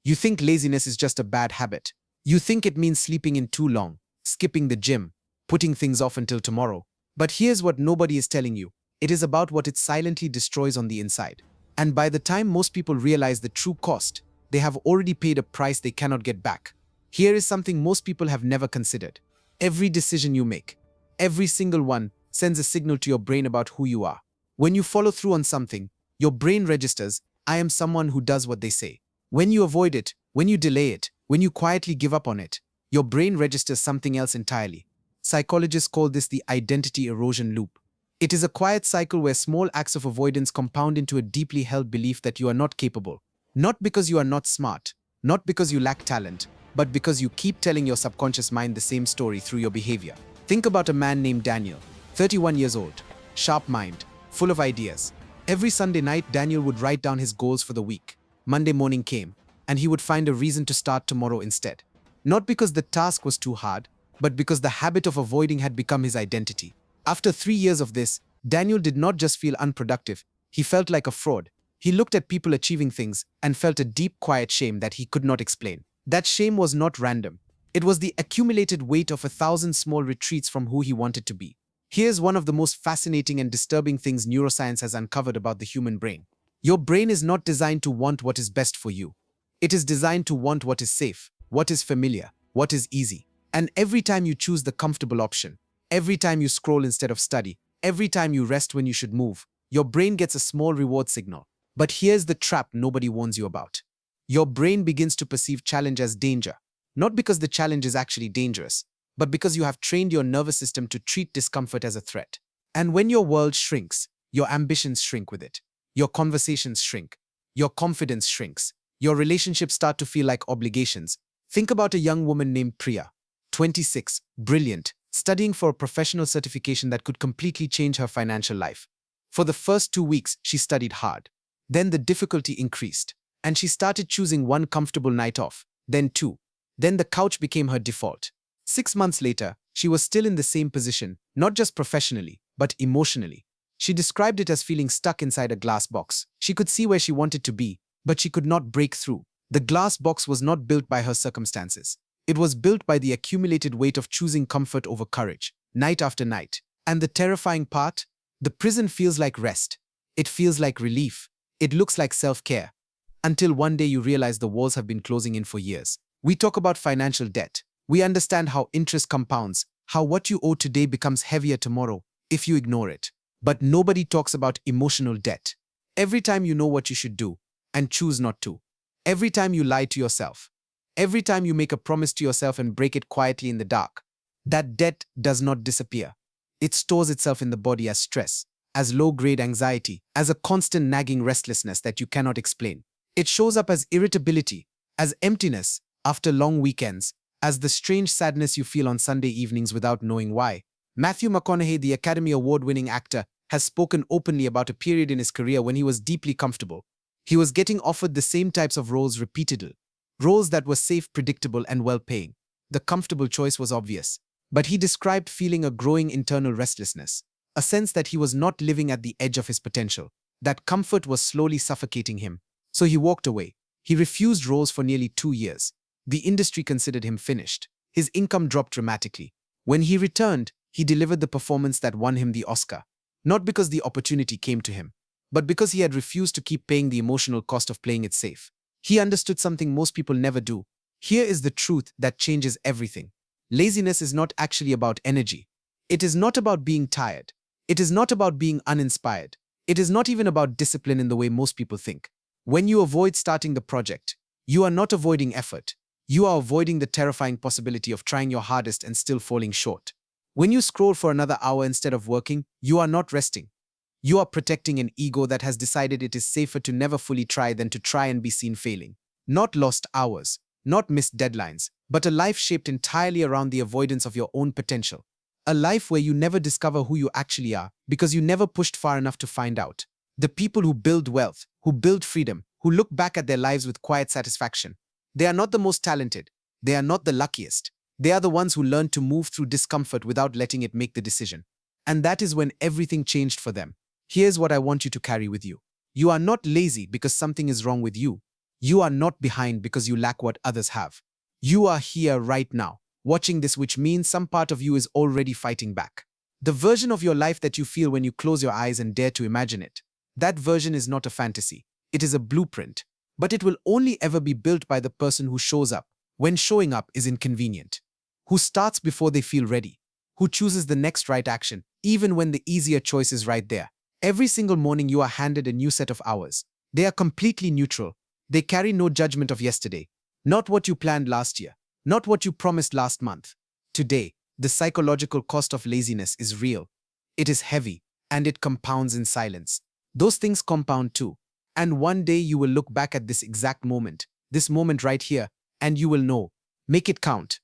You think laziness is just a bad habit. You think it means sleeping in too long, skipping the gym, putting things off until tomorrow. But here's what nobody is telling you. It is about what it silently destroys on the inside. And by the time most people realize the true cost, they have already paid a price they cannot get back. Here is something most people have never considered. Every decision you make, every single one, sends a signal to your brain about who you are. When you follow through on something, your brain registers, I am someone who does what they say. When you avoid it, when you delay it, when you quietly give up on it, your brain registers something else entirely. Psychologists call this the identity erosion loop. It is a quiet cycle where small acts of avoidance compound into a deeply held belief that you are not capable. Not because you are not smart, not because you lack talent, but because you keep telling your subconscious mind the same story through your behavior. Think about a man named Daniel, 31 years old, sharp mind, full of ideas. Every Sunday night, Daniel would write down his goals for the week. Monday morning came, and he would find a reason to start tomorrow instead. Not because the task was too hard, but because the habit of avoiding had become his identity. After 3 years of this, Daniel did not just feel unproductive, he felt like a fraud. He looked at people achieving things and felt a deep, quiet shame that he could not explain. That shame was not random. It was the accumulated weight of 1,000 small retreats from who he wanted to be. Here's one of the most fascinating and disturbing things neuroscience has uncovered about the human brain. Your brain is not designed to want what is best for you. It is designed to want what is safe, what is familiar, what is easy. And every time you choose the comfortable option, every time you scroll instead of study, every time you rest when you should move, your brain gets a small reward signal. But here's the trap nobody warns you about. Your brain begins to perceive challenge as danger, not because the challenge is actually dangerous, but because you have trained your nervous system to treat discomfort as a threat. And when your world shrinks, your ambitions shrink with it. Your conversations shrink. Your confidence shrinks. Your relationships start to feel like obligations. Think about a young woman named Priya, 26, brilliant, studying for a professional certification that could completely change her financial life. For the first 2 weeks, she studied hard. Then the difficulty increased, and she started choosing one comfortable night off, then two. Then the couch became her default. 6 months later, she was still in the same position, not just professionally, but emotionally. She described it as feeling stuck inside a glass box. She could see where she wanted to be, but she could not break through. The glass box was not built by her circumstances. It was built by the accumulated weight of choosing comfort over courage, night after night. And the terrifying part? The prison feels like rest. It feels like relief. It looks like self-care. Until one day you realize the walls have been closing in for years. We talk about financial debt. We understand how interest compounds, how what you owe today becomes heavier tomorrow if you ignore it. But nobody talks about emotional debt. Every time you know what you should do and choose not to. Every time you lie to yourself. Every time you make a promise to yourself and break it quietly in the dark. That debt does not disappear. It stores itself in the body as stress, as low-grade anxiety, as a constant nagging restlessness that you cannot explain. It shows up as irritability, as emptiness after long weekends, as the strange sadness you feel on Sunday evenings without knowing why. Matthew McConaughey, the Academy Award-winning actor, has spoken openly about a period in his career when he was deeply comfortable. He was getting offered the same types of roles repeatedly, roles that were safe, predictable, and well-paying. The comfortable choice was obvious, but he described feeling a growing internal restlessness, a sense that he was not living at the edge of his potential, that comfort was slowly suffocating him. So he walked away. He refused roles for nearly 2 years. The industry considered him finished. His income dropped dramatically. When he returned, he delivered the performance that won him the Oscar. Not because the opportunity came to him, but because he had refused to keep paying the emotional cost of playing it safe. He understood something most people never do. Here is the truth that changes everything. Laziness is not actually about energy. It is not about being tired. It is not about being uninspired. It is not even about discipline in the way most people think. When you avoid starting the project, you are not avoiding effort. You are avoiding the terrifying possibility of trying your hardest and still falling short. When you scroll for another hour instead of working, you are not resting. You are protecting an ego that has decided it is safer to never fully try than to try and be seen failing. Not lost hours, not missed deadlines, but a life shaped entirely around the avoidance of your own potential. A life where you never discover who you actually are because you never pushed far enough to find out. The people who build wealth, who build freedom, who look back at their lives with quiet satisfaction, they are not the most talented. They are not the luckiest. They are the ones who learned to move through discomfort without letting it make the decision. And that is when everything changed for them. Here's what I want you to carry with you. You are not lazy because something is wrong with you. You are not behind because you lack what others have. You are here right now, watching this, which means some part of you is already fighting back. The version of your life that you feel when you close your eyes and dare to imagine it, that version is not a fantasy. It is a blueprint. But it will only ever be built by the person who shows up when showing up is inconvenient, who starts before they feel ready, who chooses the next right action, even when the easier choice is right there. Every single morning you are handed a new set of hours. They are completely neutral. They carry no judgment of yesterday, not what you planned last year, not what you promised last month. Today, the psychological cost of laziness is real. It is heavy, and it compounds in silence. Those things compound too. And one day you will look back at this exact moment, this moment right here, and you will know. Make it count.